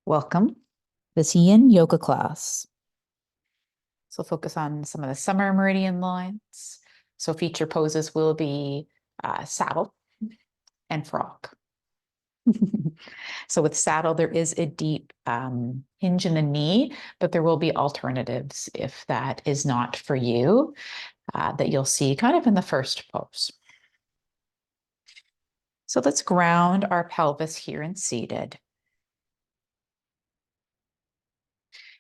Welcome to this YIN yoga class. So focus on some of the summer meridian lines. So feature poses will be saddle and frog. So with saddle, there is a deep hinge in the knee, but there will be alternatives if that is not for you, that you'll see kind of in the first pose. So let's ground our pelvis here in seated.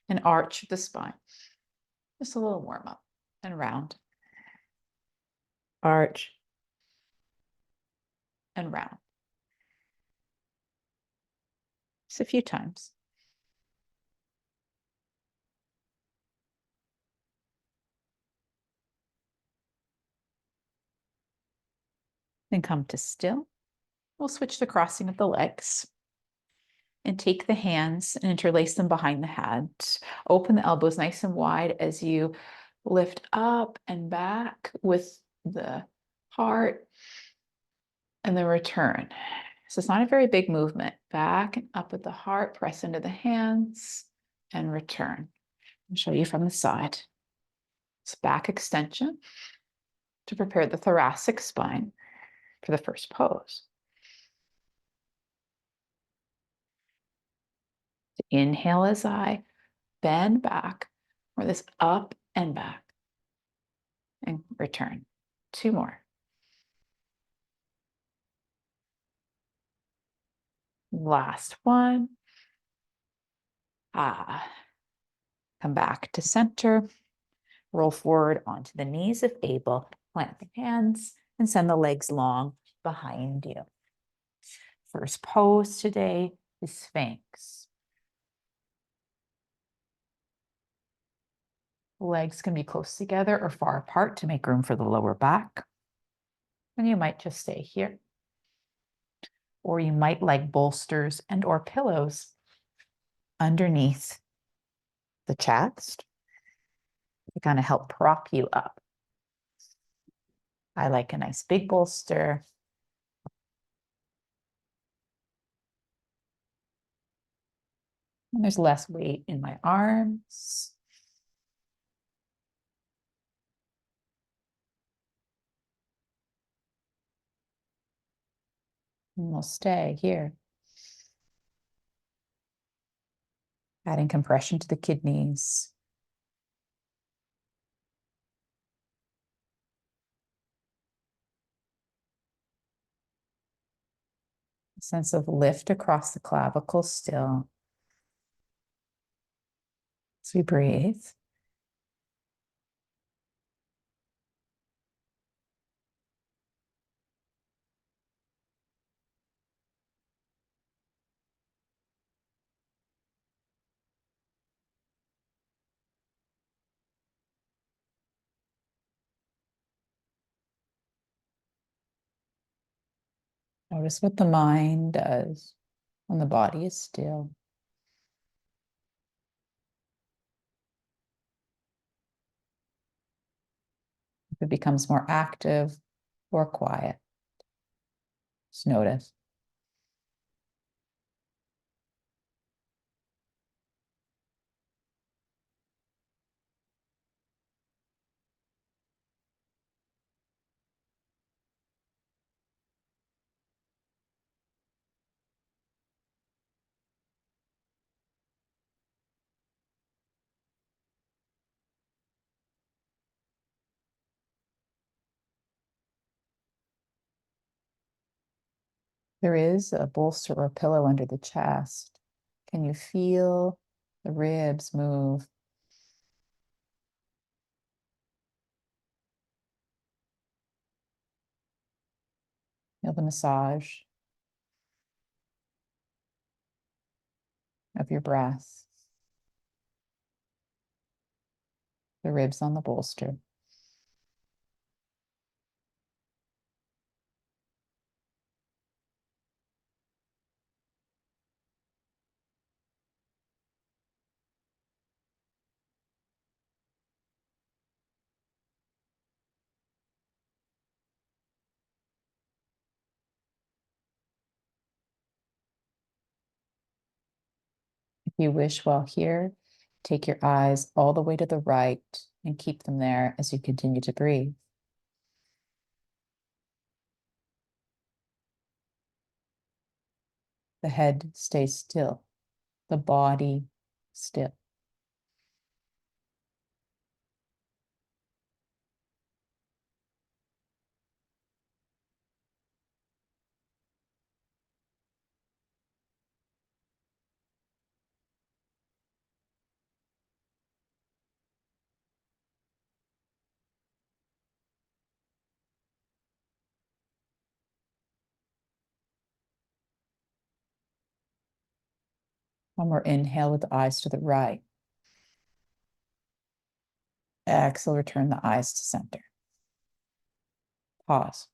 And arch the spine. Just a little warm up and round. Arch and round. Just a few times. Then come to still. We'll switch to crossing of the legs and take the hands and interlace them behind the head. Open the elbows nice and wide as you lift up and back with the heart and then return. So it's not a very big movement. Back and up with the heart, press into the hands and return. I'll show you from the side. It's back extension to prepare the thoracic spine for the first pose. Inhale as I bend back, or this up and back, and return. Two more. Last one. Come back to center. Roll forward onto the knees if able. Plant the hands and send the legs long behind you. First pose today is Sphinx. Legs can be close together or far apart to make room for the lower back. And you might just stay here. Or you might like bolsters and or pillows underneath the chest to kind of help prop you up. I like a nice big bolster. And there's less weight in my arms. And we'll stay here. Adding compression to the kidneys. A sense of lift across the clavicle still. As we breathe. Notice what the mind does when the body is still. If it becomes more active or quiet, just notice. There is a bolster or pillow under the chest. Can you feel the ribs move? Feel the massage of your breath, the ribs on the bolster. you wish, while here, take your eyes all the way to the right and keep them there as you continue to breathe. The head stays still, the body still. One more inhale with the eyes to the right. Exhale, return the eyes to center. Pause.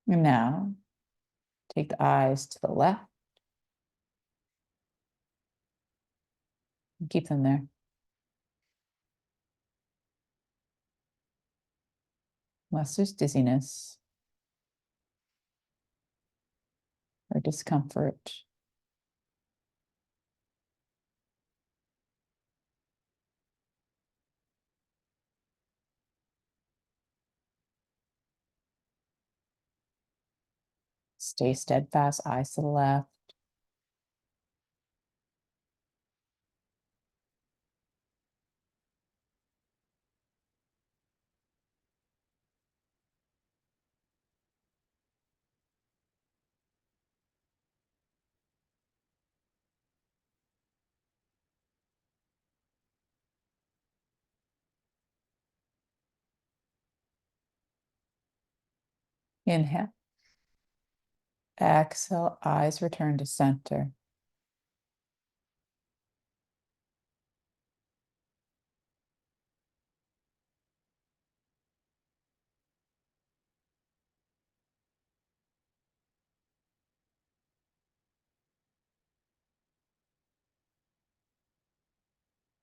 And now, take the eyes to the left. And keep them there. Unless there's dizziness or discomfort. Stay steadfast, eyes to the left. Inhale. Exhale, eyes return to center.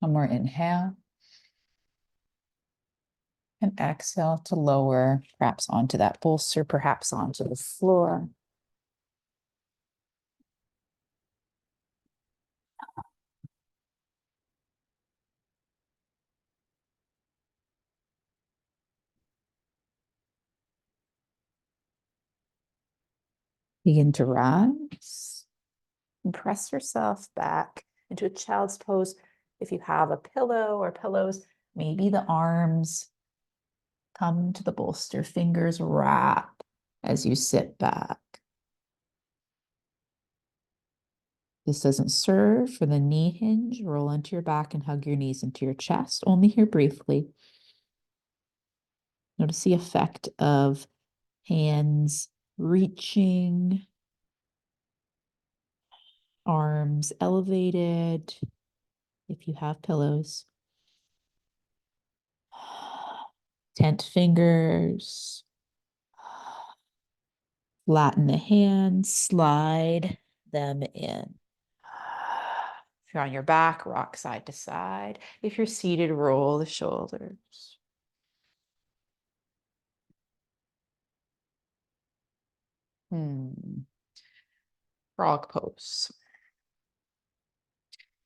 One more inhale. And exhale to lower, perhaps onto that bolster, perhaps onto the floor. Begin to rise and press yourself back into a child's pose. If you have a pillow or pillows, maybe the arms come to the bolster, fingers wrap as you sit back. This doesn't serve for the knee hinge. Roll onto your back and hug your knees into your chest, only here briefly. Notice the effect of hands reaching, arms elevated, if you have pillows. Tent fingers. Flatten the hands, slide them in. If you're on your back, rock side to side. If you're seated, roll the shoulders. Frog pose.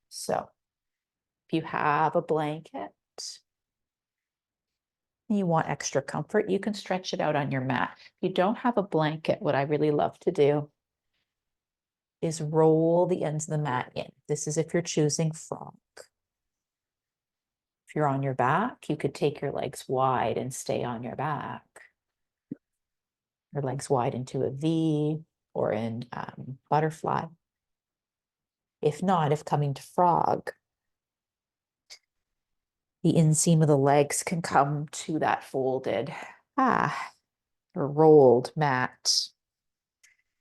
So if you have a blanket, you want extra comfort, you can stretch it out on your mat. If you don't have a blanket, what I really love to do is roll the ends of the mat in. This is if you're choosing frog. If you're on your back, you could take your legs wide and stay on your back. Your legs wide into a V or in butterfly. If not, if coming to frog, the inseam of the legs can come to that folded or rolled mat.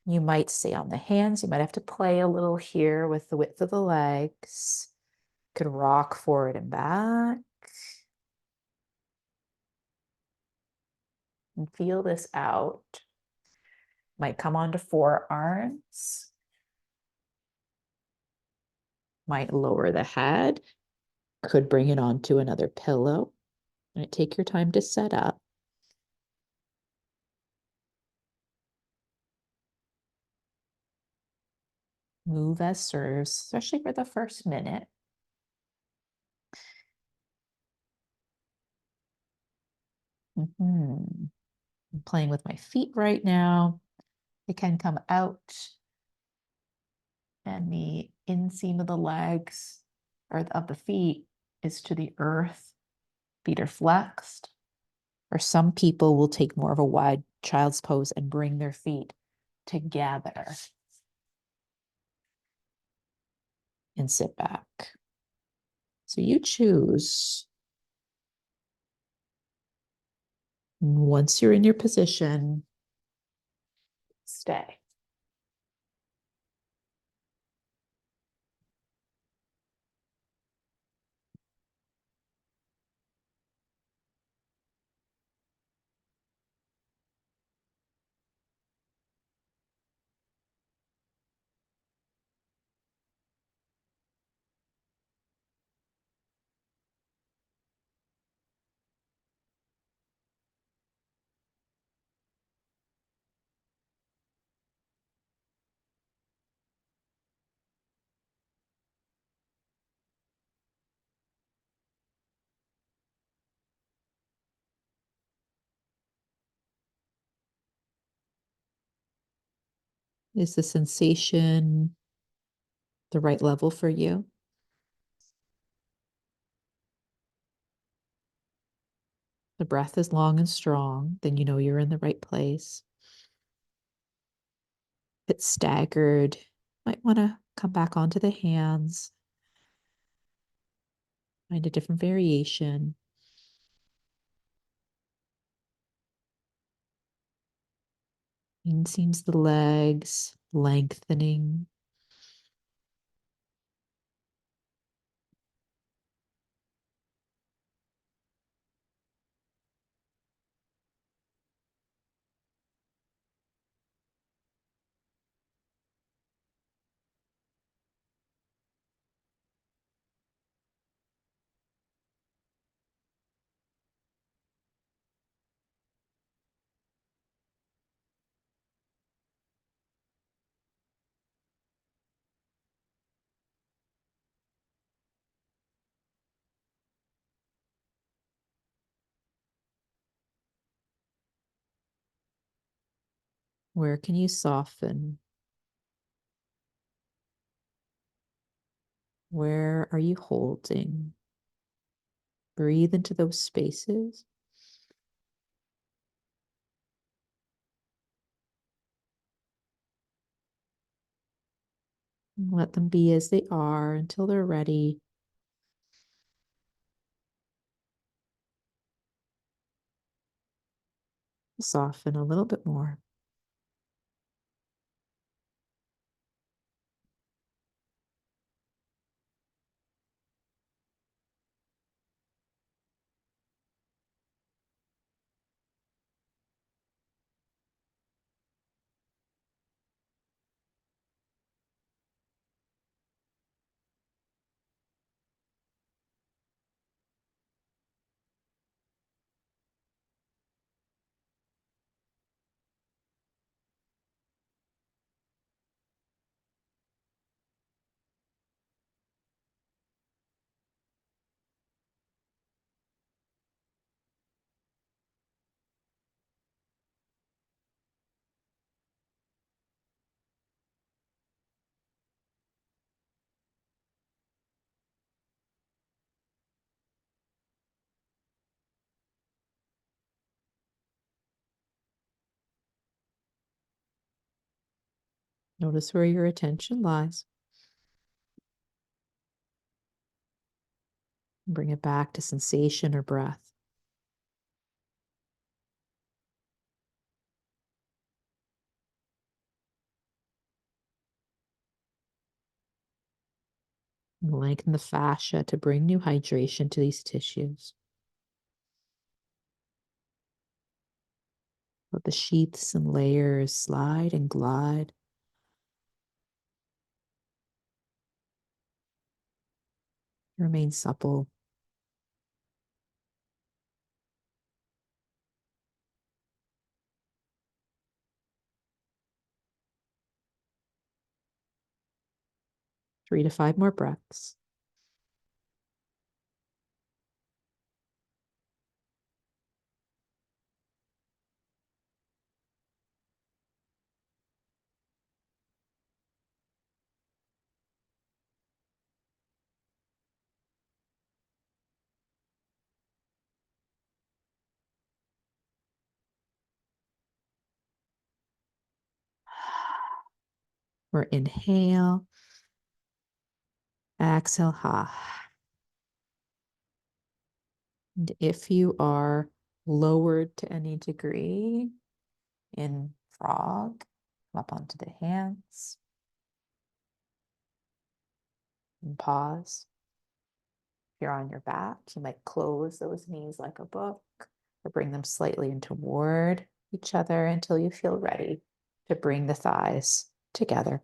You might stay on the hands. You might have to play a little here with the width of the legs. You could rock forward and back. And feel this out. Might come onto forearms. Might lower the head, could bring it onto another pillow. And take your time to set up. Move as serves, especially for the first minute. I'm playing with my feet right now. They can come out, and the inseam of the legs or of the feet is to the earth. Feet are flexed. Or some people will take more of a wide child's pose and bring their feet together and sit back. So you choose. Once you're in your position, stay. Is the sensation the right level for you? The breath is long and strong, then you know you're in the right place. If it's staggered, might want to come back onto the hands, find a different variation. Inseams the legs, lengthening. Where can you soften? Where are you holding? Breathe into those spaces. Let them be as they are until they're ready. Soften a little bit more. Notice where your attention lies. Bring it back to sensation or breath. Lengthen the fascia to bring new hydration to these tissues. Let the sheaths and layers slide and glide. Remain supple. Three to five more breaths. Or inhale, exhale, ha. And if you are lowered to any degree in frog, come up onto the hands and pause. If you're on your back, you might close those knees like a book or bring them slightly in toward each other until you feel ready to bring the thighs together.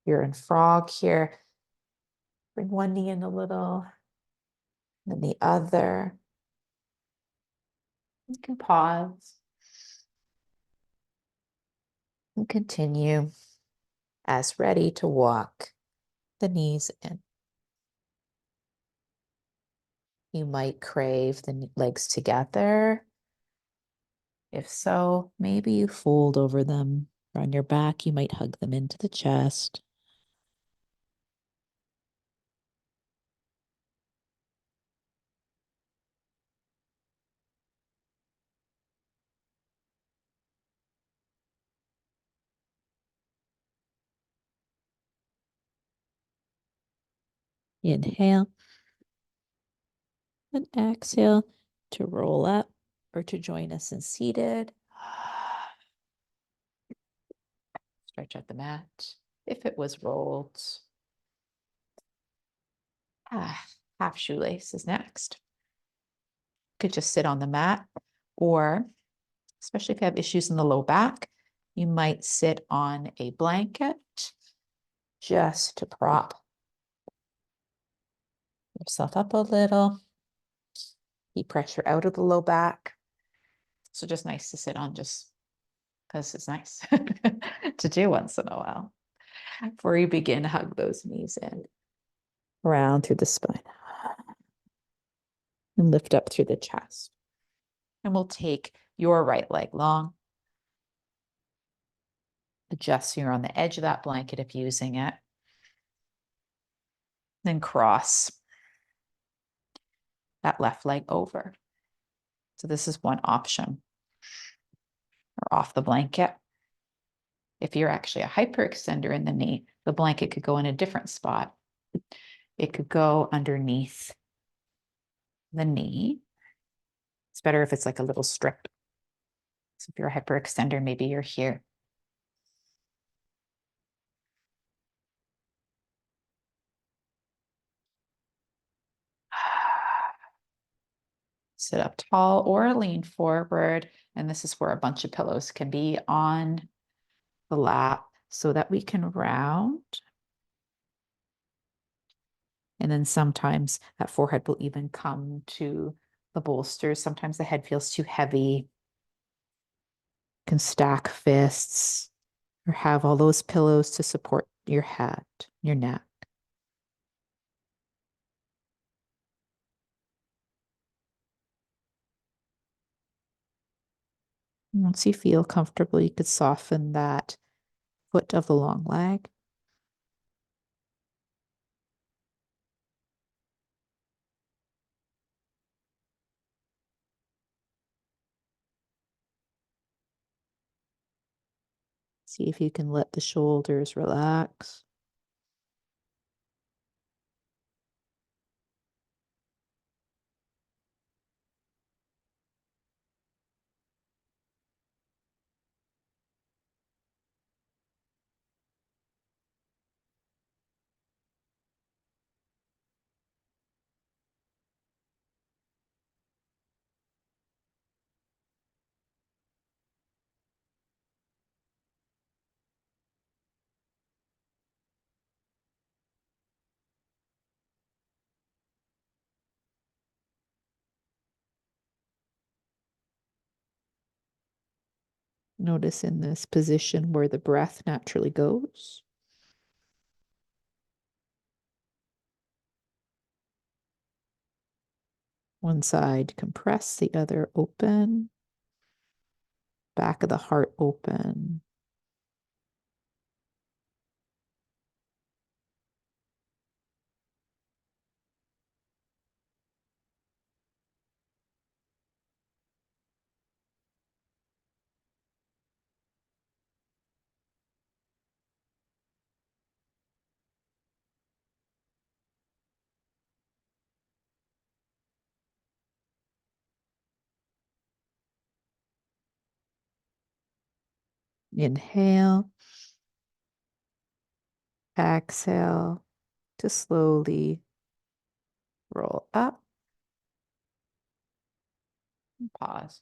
You're in frog here. Bring one knee in a little, then the other. You can pause and continue as ready to walk the knees in. You might crave the legs together. If so, maybe you fold over them. Or on your back, you might hug them into the chest. Inhale and exhale to roll up or to join us in seated. Stretch out the mat if it was rolled. Half shoelace is next. Could just sit on the mat, or especially if you have issues in the low back, you might sit on a blanket just to prop yourself up a little. Keep pressure out of the low back. So just nice to sit on just because it's nice to do once in a while. Before you begin, hug those knees in, around through the spine, and lift up through the chest. And we'll take your right leg long. Adjust so you're on the edge of that blanket if using it. Then cross that left leg over. So this is one option. Or off the blanket. If you're actually a hyperextender in the knee, the blanket could go in a different spot. It could go underneath the knee. It's better if it's like a little strip. So if you're a hyperextender, maybe you're here. Sit up tall or lean forward. And this is where a bunch of pillows can be on the lap so that we can round. And then sometimes that forehead will even come to the bolsters. Sometimes the head feels too heavy. You can stack fists or have all those pillows to support your head, your neck. Once you feel comfortable, you could soften that foot of the long leg. See if you can let the shoulders relax. Notice in this position where the breath naturally goes. One side compress, the other open. Back of the heart open. Inhale. Exhale to slowly roll up. Pause.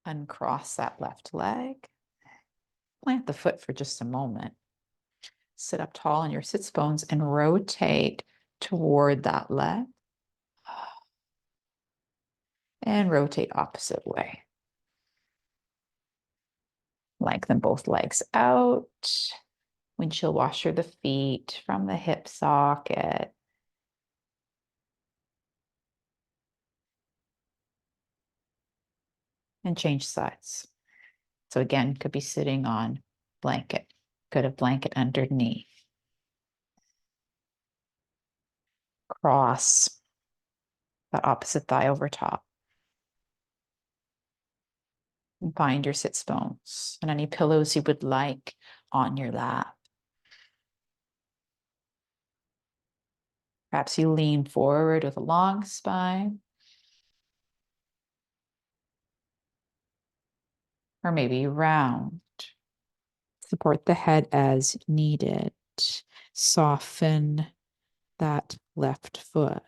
Uncross that left leg. Plant the foot for just a moment. Sit up tall on your sits bones and rotate toward that leg. And rotate opposite way. Lengthen both legs out. Windshield washer the feet from the hip socket. And change sides. So again, could be sitting on blanket. Could have blanket underneath. Cross that opposite thigh over top. And find your sits bones and any pillows you would like on your lap. Perhaps you lean forward with a long spine. Or maybe round. Support the head as needed. Soften that left foot.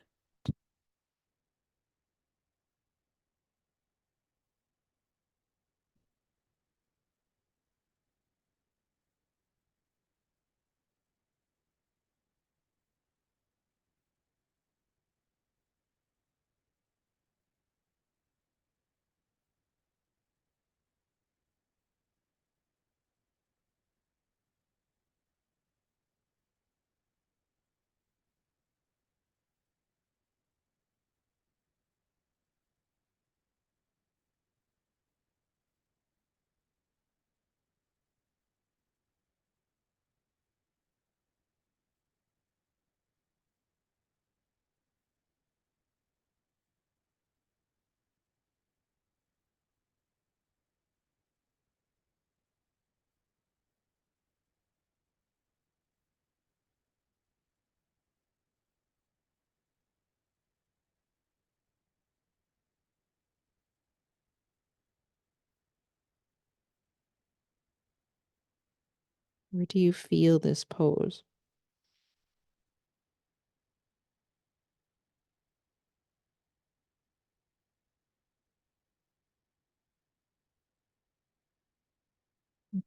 Where do you feel this pose?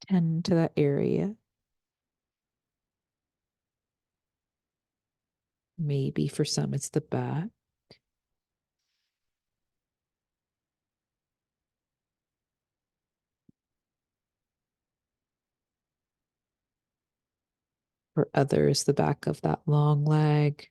Tend to that area. Maybe for some it's the back. For others, the back of that long leg.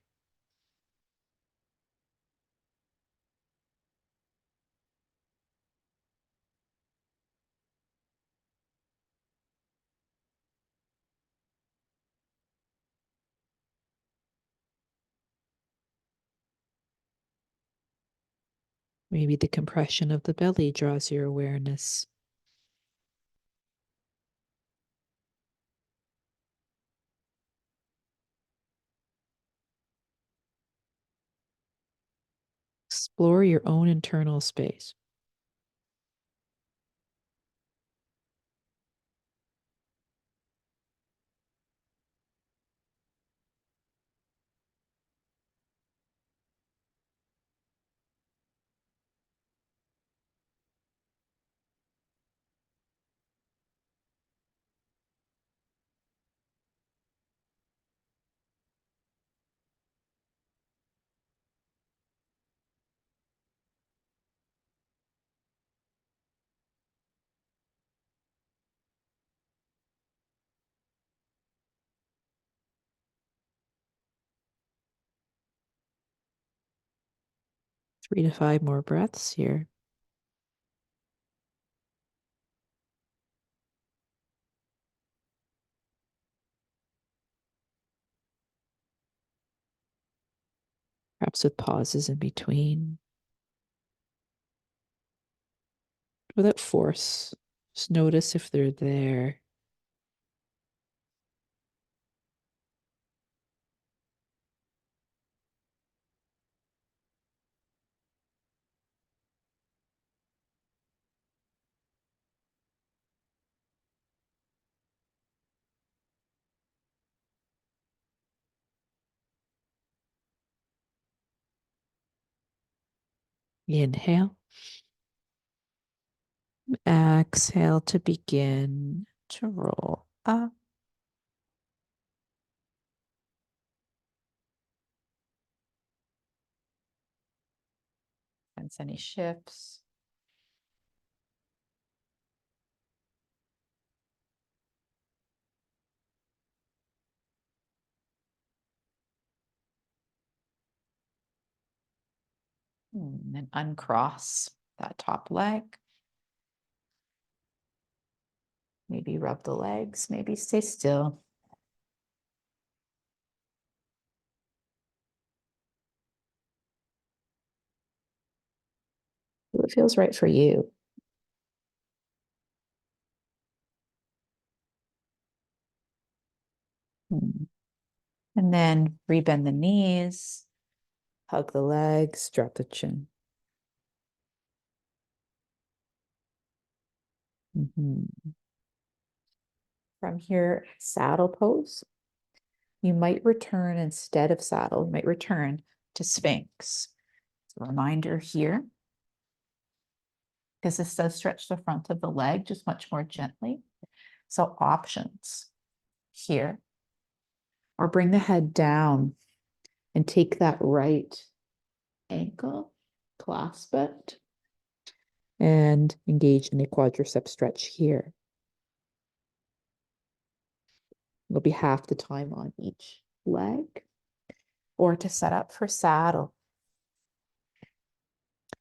Maybe the compression of the belly draws your awareness. Explore your own internal space. 3 to 5 more breaths here. Perhaps with pauses in between. Without force, just notice if they're there. Inhale. Exhale to begin to roll up. Sense any shifts. And then uncross that top leg. Maybe rub the legs, maybe stay still. What feels right for you. And then rebend the knees, hug the legs, drop the chin. From here, saddle pose. You might return instead of saddle, you might return to Sphinx. So a reminder here, because this does stretch the front of the leg just much more gently. So options here, or bring the head down and take that right ankle, clasp it, and engage in a quadricep stretch here. It'll be half the time on each leg. Or to set up for saddle,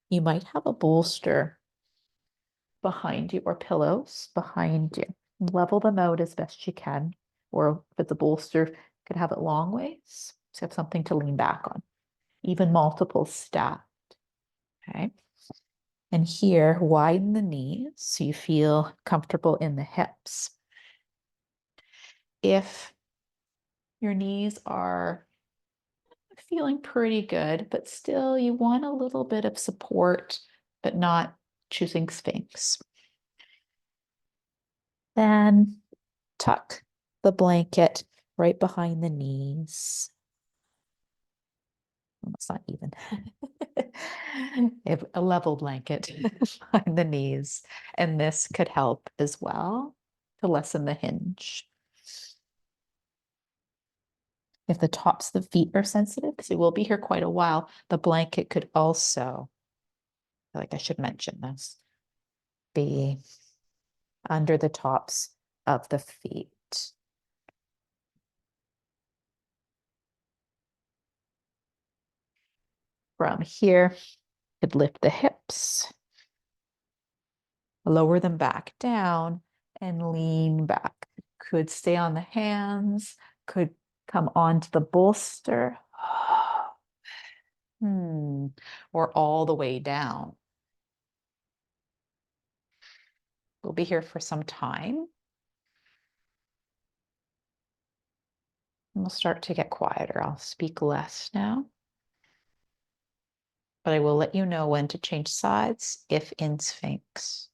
you might have a bolster behind you or pillows behind you. Level them out as best you can. Or if it's a bolster, you could have it long ways, so you have something to lean back on. Even multiple stacked. Okay. And here, widen the knees so you feel comfortable in the hips. If your knees are feeling pretty good, but still you want a little bit of support, but not choosing Sphinx, then tuck the blanket right behind the knees. Well, it's not even. A level blanket behind the knees. And this could help as well to lessen the hinge. If the tops of the feet are sensitive, because we will be here quite a while, the blanket could also, like I should mention this, be under the tops of the feet. From here, could lift the hips, lower them back down, and lean back. Could stay on the hands, could come onto the bolster, or all the way down. We'll be here for some time. And we'll start to get quieter. I'll speak less now. But I will let you know when to change sides if in Sphinx.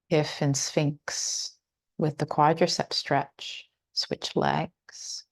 If in Sphinx with the quadriceps stretch, switch legs.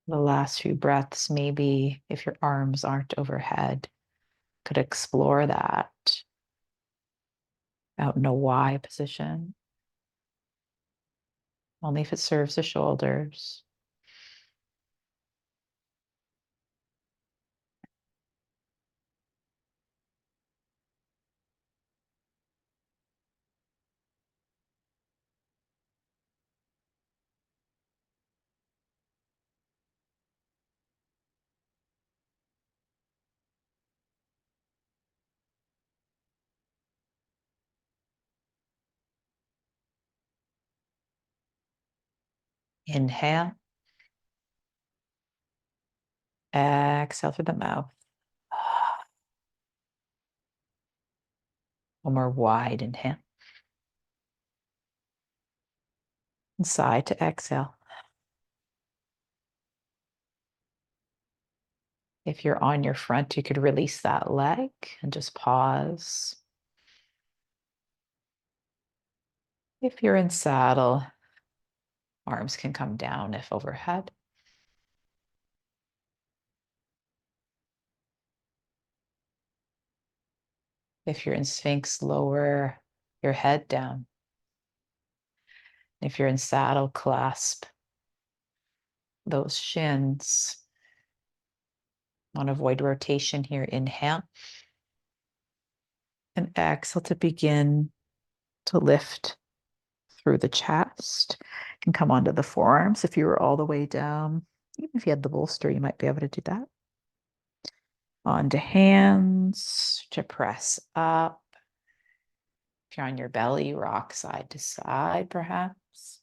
The last few breaths, maybe if your arms aren't overhead, could explore that out in a Y position, only if it serves the shoulders. Inhale, exhale through the mouth. One more wide inhale. And sigh to exhale. If you're on your front, you could release that leg and just pause. If you're in saddle, arms can come down if overhead. If you're in Sphinx, lower your head down. If you're in saddle, clasp those shins. Want to avoid rotation here. Inhale. And exhale to begin to lift through the chest. You can come onto the forearms if you were all the way down. Even if you had the bolster, you might be able to do that. Onto hands to press up. If you're on your belly, rock side to side, perhaps.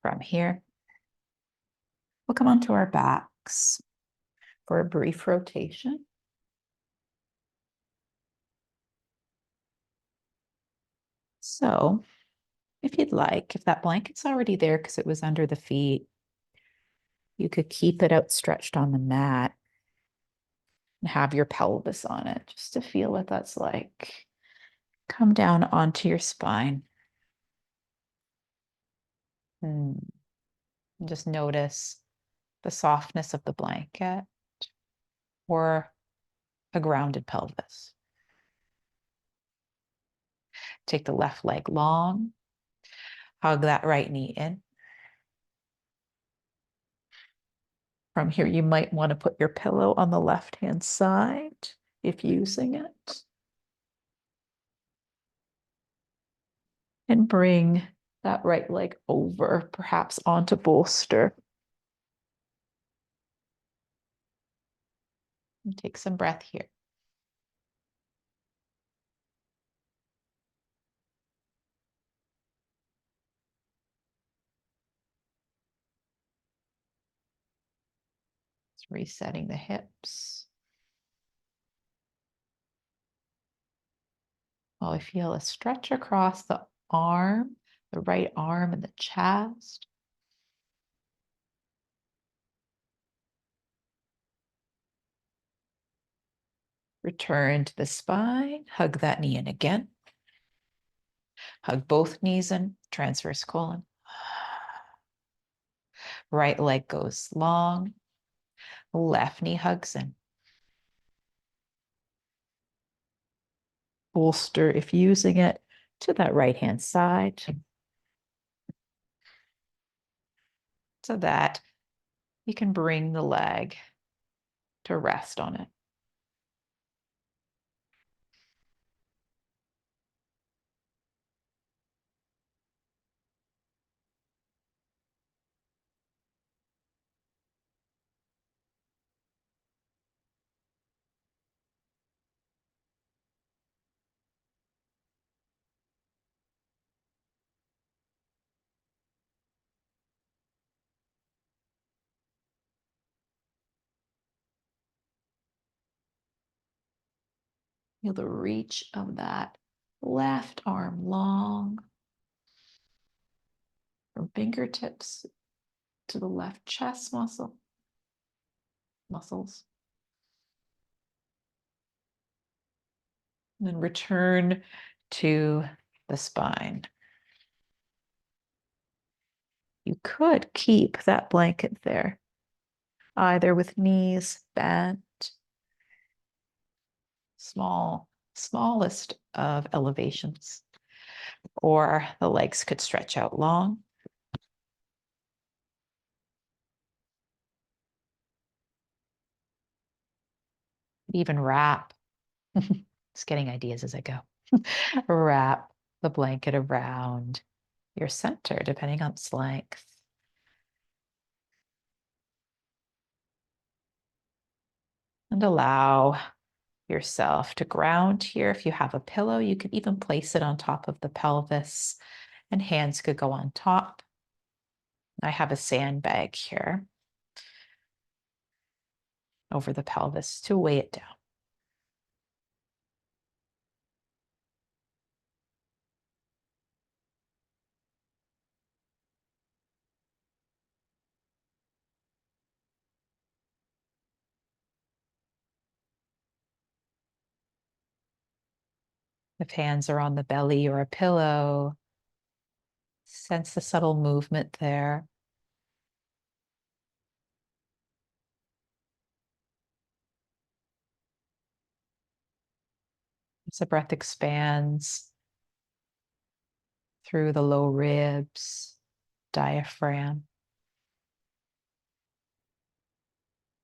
From here, we'll come onto our backs for a brief rotation. So, if you'd like, if that blanket's already there because it was under the feet, you could keep it outstretched on the mat and have your pelvis on it just to feel what that's like. Come down onto your spine. And just notice the softness of the blanket or a grounded pelvis. Take the left leg long, hug that right knee in. From here, you might want to put your pillow on the left-hand side if using it. And bring that right leg over, perhaps onto bolster. And take some breath here. It's resetting the hips. While I feel a stretch across the arm, the right arm and the chest. Return to the spine, hug that knee in again. Hug both knees in, transverse colon. Right leg goes long, left knee hugs in. Bolster, if using it, to that right hand side. So that you can bring the leg to rest on it. Feel the reach of that left arm long from fingertips to the left chest muscles. And then return to the spine. You could keep that blanket there, either with knees bent, smallest of elevations, or the legs could stretch out long. Even wrap. Just getting ideas as I go. Wrap the blanket around your center, depending on its length. And allow yourself to ground here. If you have a pillow, you could even place it on top of the pelvis, and hands could go on top. I have a sandbag here over the pelvis to weigh it down. If hands are on the belly or a pillow, sense the subtle movement there. As the breath expands through the low ribs, diaphragm,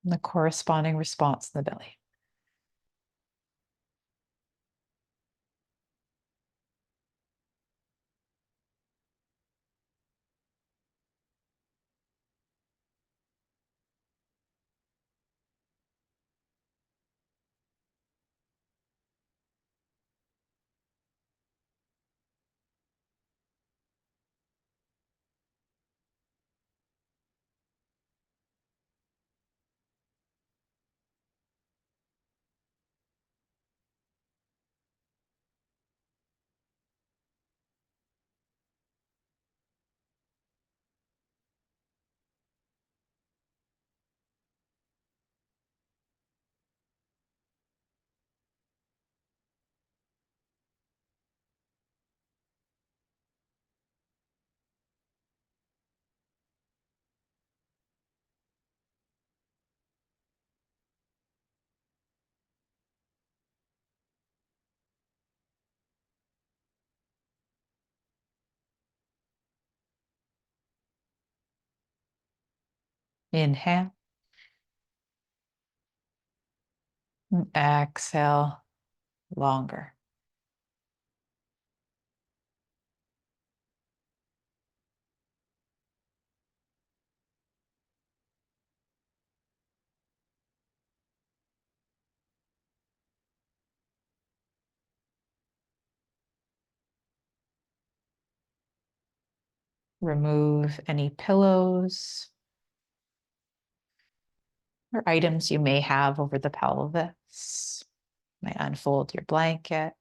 and the corresponding response in the belly. Inhale. And exhale longer. Remove any pillows or items you may have over the pelvis. Might unfold your blanket.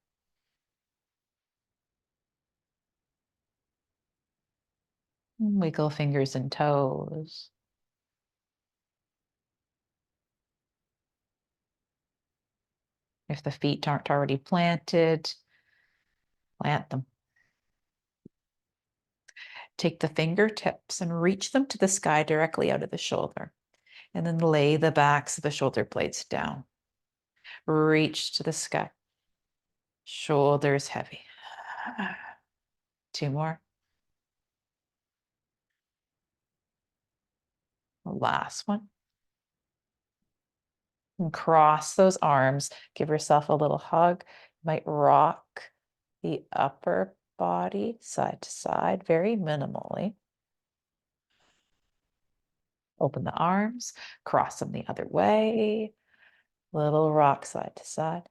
Wiggle fingers and toes. If the feet aren't already planted, plant them. Take the fingertips and reach them to the sky directly out of the shoulder. And then lay the backs of the shoulder blades down. Reach to the sky. Shoulders heavy. 2 more. Last one. And cross those arms. Give yourself a little hug. You might rock the upper body side to side very minimally. Open the arms, cross them the other way. Little rock side to side.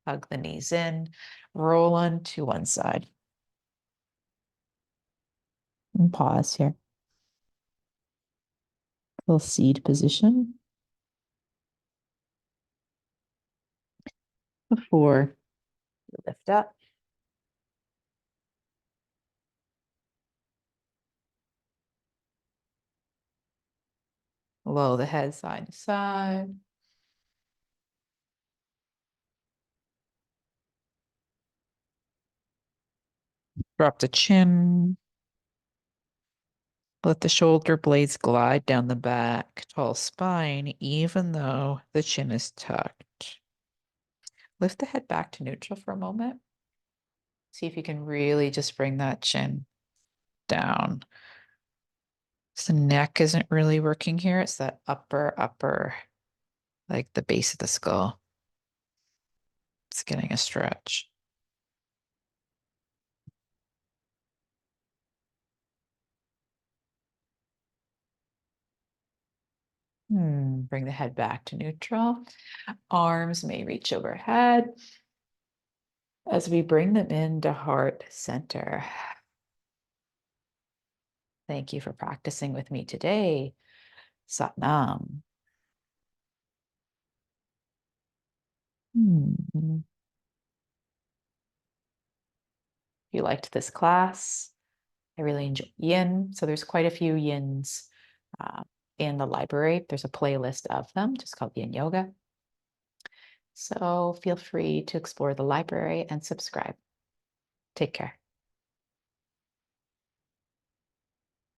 Hug the knees in, roll on to one side. And pause here. Little seed position. Before you lift up. Lower the head side to side. Drop the chin. Let the shoulder blades glide down the back, tall spine, even though the chin is tucked. Lift the head back to neutral for a moment. See if you can really just bring that chin down. So the neck isn't really working here. It's that upper, like the base of the skull. It's getting a stretch. Bring the head back to neutral. Arms may reach overhead as we bring them into heart center. Thank you for practicing with me today. Sat Nam. If you liked this class, I really enjoy YIN. So there's quite a few YINs in the library. There's a playlist of them just called YIN Yoga. So feel free to explore the library and subscribe. Take care.